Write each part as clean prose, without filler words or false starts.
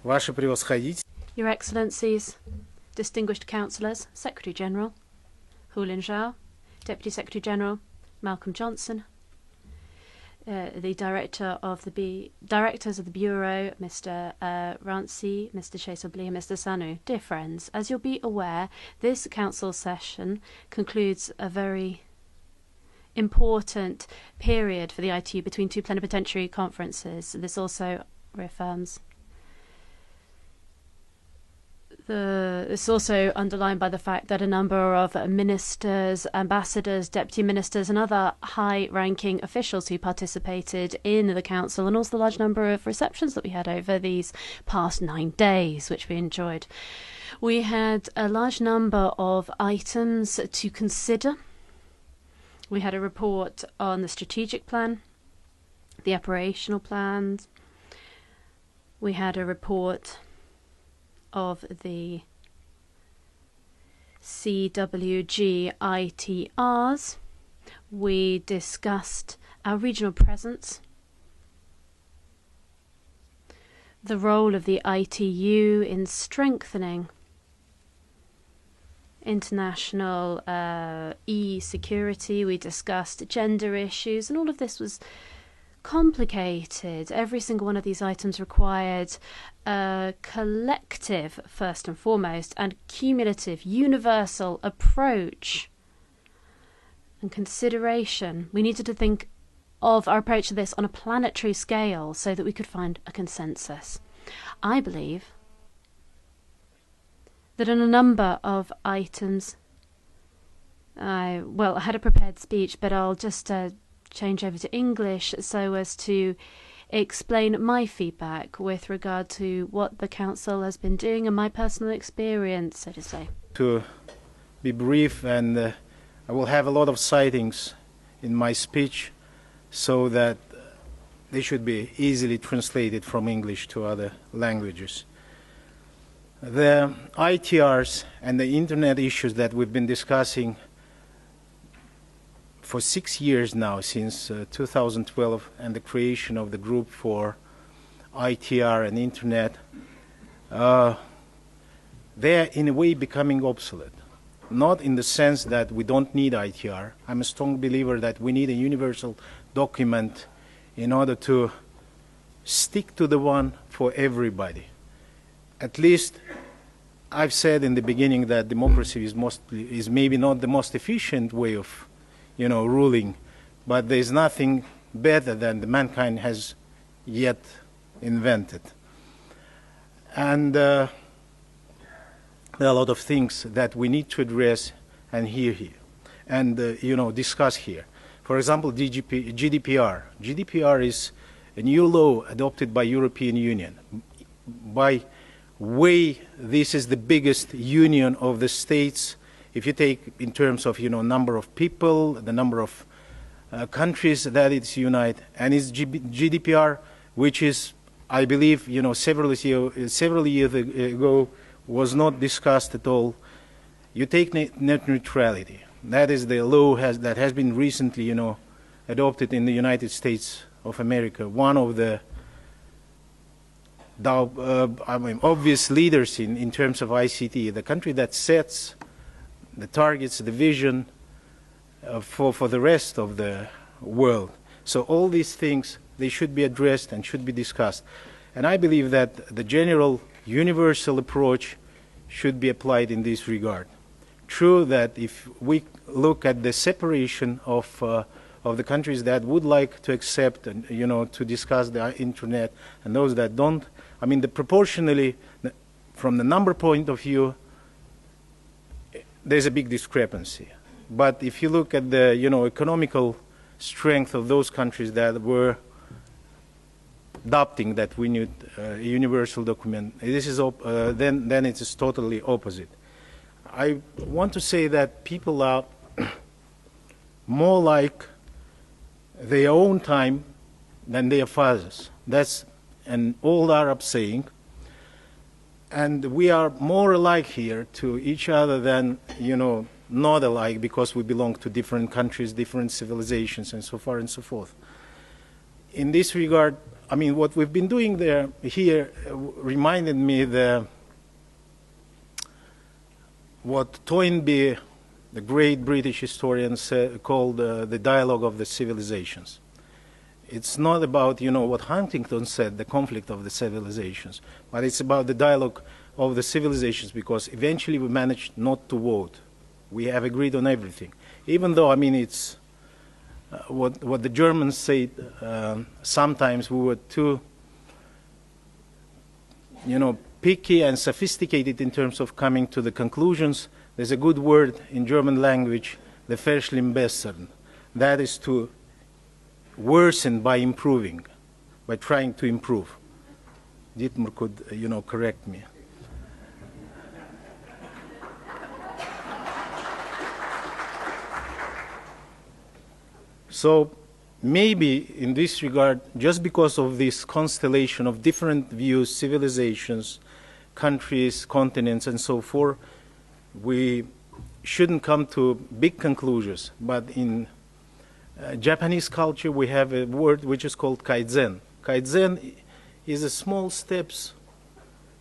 Ваше превосходительство. Your Excellencies, distinguished councillors, Secretary General Hu Lin-Zhao, Deputy Secretary General Malcolm Johnson, the directors of the Bureau, Mr. Rancy, Mr. Chesobli, and Mr. Sanu. Dear friends, as you'll be aware, this council session concludes a very important period for the ITU between two plenipotentiary conferences. This also reaffirms it's also underlined by the fact that a number of ministers, ambassadors, deputy ministers and other high-ranking officials who participated in the Council, and also the large number of receptions that we had over these past 9 days, which we enjoyed. We had a large number of items to consider. We had a report on the strategic plan, the operational plans. We had a report of the CWG ITRs. We discussed our regional presence, the role of the ITU in strengthening international e-security. We discussed gender issues, and all of this was complicated. Every single one of these items required a collective, first and foremost, and cumulative, universal approach and consideration. We needed to think of our approach to this on a planetary scale so that we could find a consensus. I believe that in a number of items, I had a prepared speech, but I'll just change over to English so as to explain my feedback with regard to what the Council has been doing and my personal experience, so to say. To be brief, and I will have a lot of citings in my speech so that they should be easily translated from English to other languages. The ITRs and the Internet issues that we've been discussing for 6 years now, since 2012 and the creation of the group for ITR and Internet, they're in a way becoming obsolete. Not in the sense that we don't need ITR. I'm a strong believer that we need a universal document in order to stick to the one for everybody. At least I've said in the beginning that democracy is maybe not the most efficient way of ruling, but there's nothing better than the mankind has yet invented. And there are a lot of things that we need to address and hear here, and discuss here. For example, GDPR. GDPR is a new law adopted by European Union. By way, this is the biggest union of the states. If you take in terms of number of people, the number of countries that it's unite, and it's GDPR, which is, I believe, several years ago was not discussed at all. You take net neutrality. That is the law that has been recently, adopted in the United States of America. One of the obvious leaders in terms of ICT, the country that sets the targets, the vision for the rest of the world. So all these things, they should be addressed and should be discussed. And I believe that the general universal approach should be applied in this regard. True that if we look at the separation of the countries that would like to accept and to discuss the Internet and those that don't, I mean, proportionally, from the number point of view, there's a big discrepancy. But if you look at the economical strength of those countries that were adopting that we need a universal document, this is then it is totally opposite. I want to say that people are more like their own time than their fathers. That's an old Arab saying. And we are more alike here to each other than, not alike, because we belong to different countries, different civilizations, and so far and so forth. In this regard, I mean, what we've been doing here reminded me what Toynbee, the great British historian, called the dialogue of the civilizations. It's not about, what Huntington said, the conflict of the civilizations, but it's about the dialogue of the civilizations, because eventually we managed not to vote. We have agreed on everything. Even though, I mean, it's what the Germans say, sometimes we were too, picky and sophisticated in terms of coming to the conclusions. There's a good word in German language, the Verschlimmbessern. That is to worsen by improving, by trying to improve. Dietmar could, correct me. So maybe in this regard, just because of this constellation of different views, civilizations, countries, continents, and so forth, we shouldn't come to big conclusions. But in Japanese culture, we have a word which is called kaizen. Kaizen is a small steps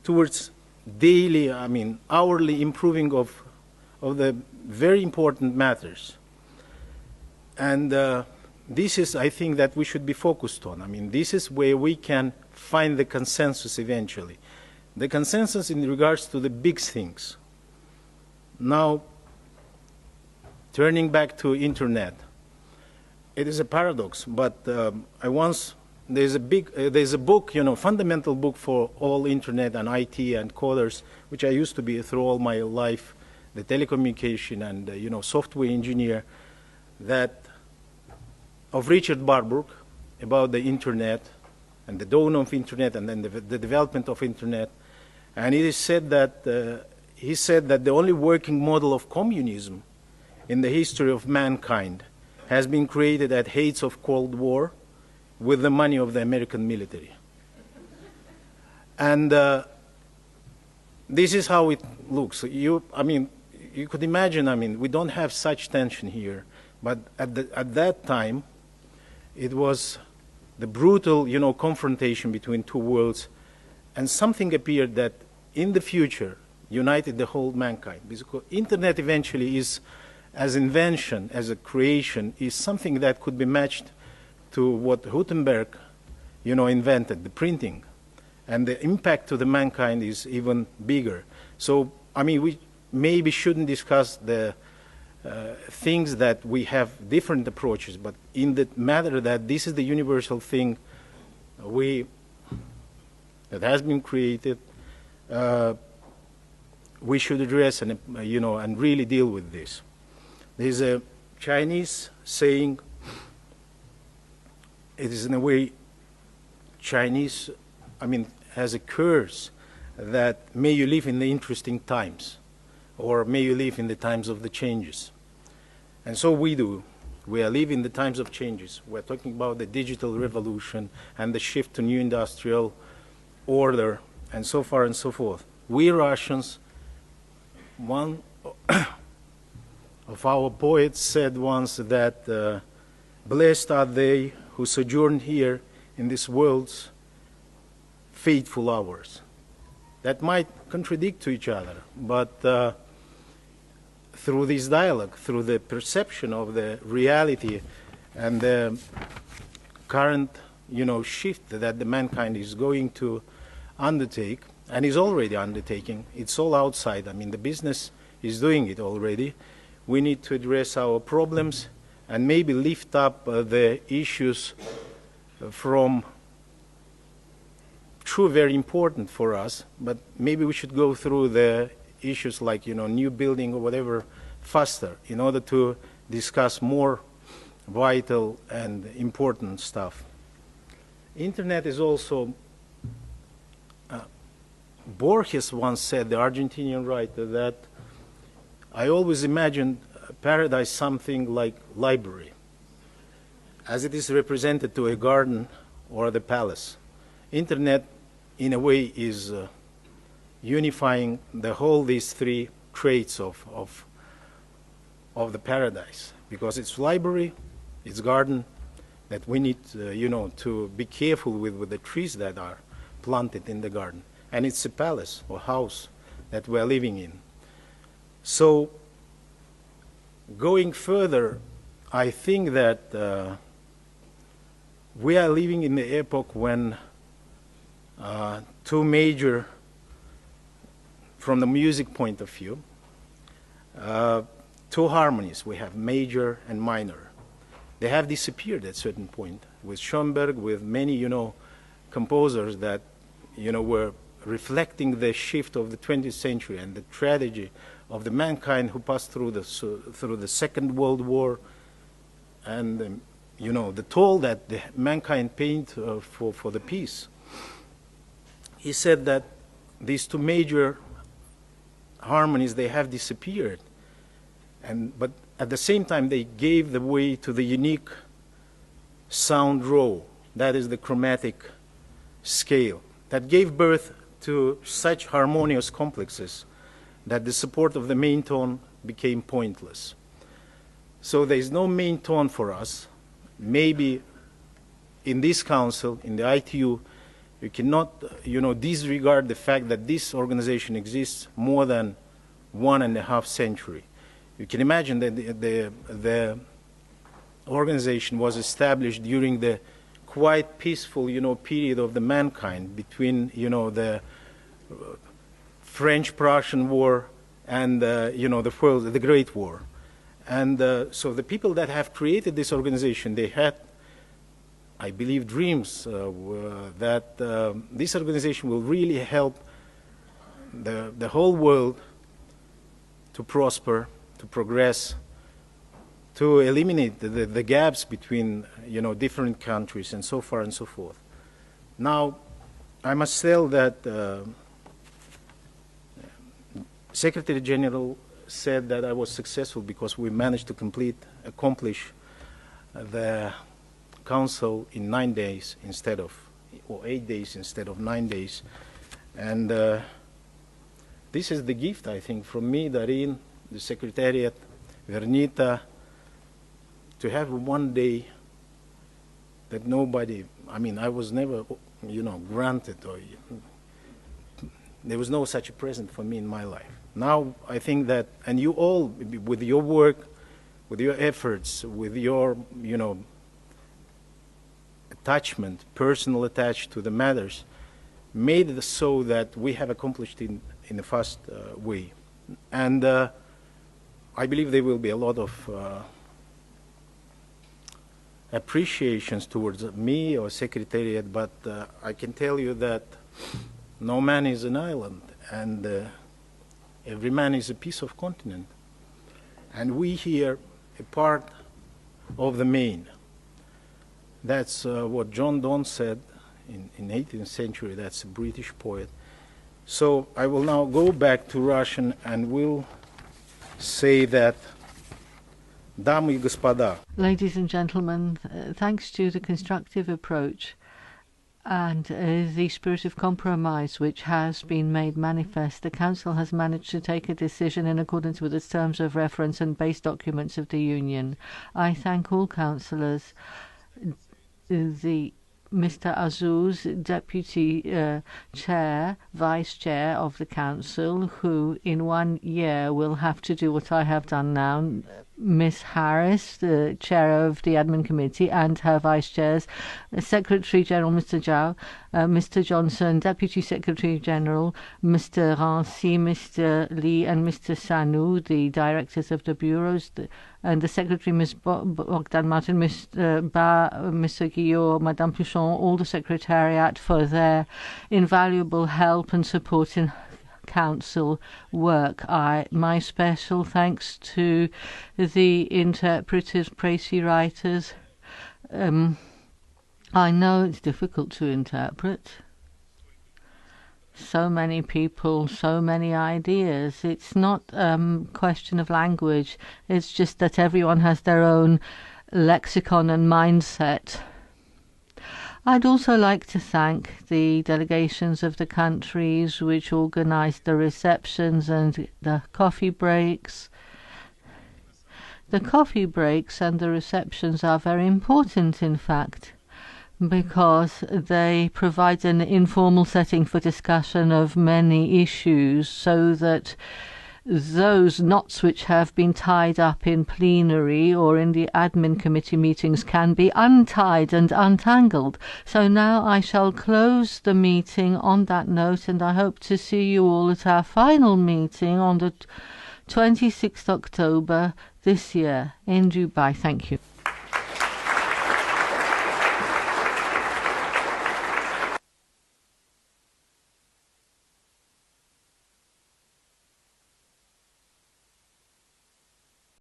towards daily, hourly improving of the very important matters. And this is, I think, that we should be focused on. I mean, this is where we can find the consensus eventually. The consensus in regards to the big things. Now, turning back to internet, it is a paradox, but there's a book, fundamental book for all internet and IT and coders, which I used to be through all my life, the telecommunication and, software engineer, that of Richard Barbrook about the internet and the dawn of internet and then the development of internet. And it is said that he said that the only working model of communism in the history of mankind has been created at heights of Cold War with the money of the American military. And this is how it looks. You could imagine, we don't have such tension here, but at that time, it was the brutal, confrontation between two worlds, and something appeared that in the future united the whole mankind. Because internet eventually is, as invention, as a creation, is something that could be matched to what Gutenberg, invented, the printing. And the impact to the mankind is even bigger. So, we maybe shouldn't discuss the things that we have different approaches, but in the matter that this is the universal thing that has been created, we should address and and really deal with this. There's a Chinese saying. It is in a way Chinese, has a curse that may you live in the interesting times, or may you live in the times of the changes. And so we do. We are living in the times of changes. We're talking about the digital revolution and the shift to new industrial order and so far and so forth. We Russians, one of our poets said once that blessed are they who sojourn here in this world's fateful hours. That might contradict to each other, but through this dialogue, through the perception of the reality and the current, shift that the mankind is going to undertake, and is already undertaking, it's all outside. The business is doing it already. We need to address our problems and maybe lift up the issues from true very important for us, but maybe we should go through the issues like, new building or whatever faster in order to discuss more vital and important stuff. Internet is also, Borges once said, the Argentinian writer, that I always imagined paradise something like library, as it is represented to a garden or the palace. Internet, in a way, is unifying these three traits of the paradise, because it's library, it's garden, that we need, to be careful with the trees that are planted in the garden. And it's a palace or house that we're living in. So, going further, I think that we are living in the epoch when two major, from the music point of view, two harmonies. We have major and minor. They have disappeared at a certain point. With Schoenberg, with many, composers that, were reflecting the shift of the 20th century and the tragedy of the mankind who passed through the Second World War, and the toll that the mankind paid for the peace. He said that these two major harmonies, they have disappeared, but at the same time they gave the way to the unique sound row, that is the chromatic scale, that gave birth to such harmonious complexes that the support of the main tone became pointless. So there is no main tone for us. Maybe in this council, in the ITU, you cannot, disregard the fact that this organization exists more than 1.5 centuries. You can imagine that the organization was established during the quite peaceful, period of the mankind between, the French-Prussian War and, the Great War. And so the people that have created this organization, they had, I believe, dreams that this organization will really help the whole world to prosper, to progress, to eliminate the gaps between, different countries and so far and so forth. Now, I must tell that Secretary General said that I was successful because we managed to accomplish the Council in 9 days or 8 days instead of 9 days. And this is the gift, I think, from me, Darin, the Secretariat, Vernita, to have one day that nobody, I was never, granted, or there was no such a present for me in my life. Now I think that, and you all, with your work, with your efforts, with your, attachment, personal attached to the matters, made it so that we have accomplished in a fast way. And I believe there will be a lot of appreciations towards me or Secretariat, but I can tell you that no man is an island, and every man is a piece of continent. And we here, a part of the main. That's what John Donne said in 18th century. That's a British poet. So I will now go back to Russian and will say that, дамы и господа. Ladies and gentlemen, thanks to the constructive approach and the spirit of compromise which has been made manifest, the Council has managed to take a decision in accordance with its terms of reference and base documents of the Union. I thank all councillors, Mr. Azuz, Deputy Chair, Vice Chair of the Council, who in 1 year will have to do what I have done now, Miss Harris, the Chair of the Admin Committee, and her Vice Chairs, Secretary General Mr. Zhao, Mr. Johnson, Deputy Secretary General, Mr. Rancy, Mr. Lee, and Mr. Sanu, the Directors of the Bureaus, and the Secretary, Ms. Bogdan Martin, Mr. Ba, Mr. Guillaume, Madame Pouchon, all the Secretariat for their invaluable help and support in Council work. My special thanks to the interpreters, précis writers. I know it's difficult to interpret. So many people, so many ideas. It's not a question of language. It's just that everyone has their own lexicon and mindset. I'd also like to thank the delegations of the countries which organised the receptions and the coffee breaks. The coffee breaks and the receptions are very important, in fact, because they provide an informal setting for discussion of many issues, so that those knots which have been tied up in plenary or in the admin committee meetings can be untied and untangled. So now I shall close the meeting on that note, and I hope to see you all at our final meeting on the 26th October this year in Dubai. Thank you.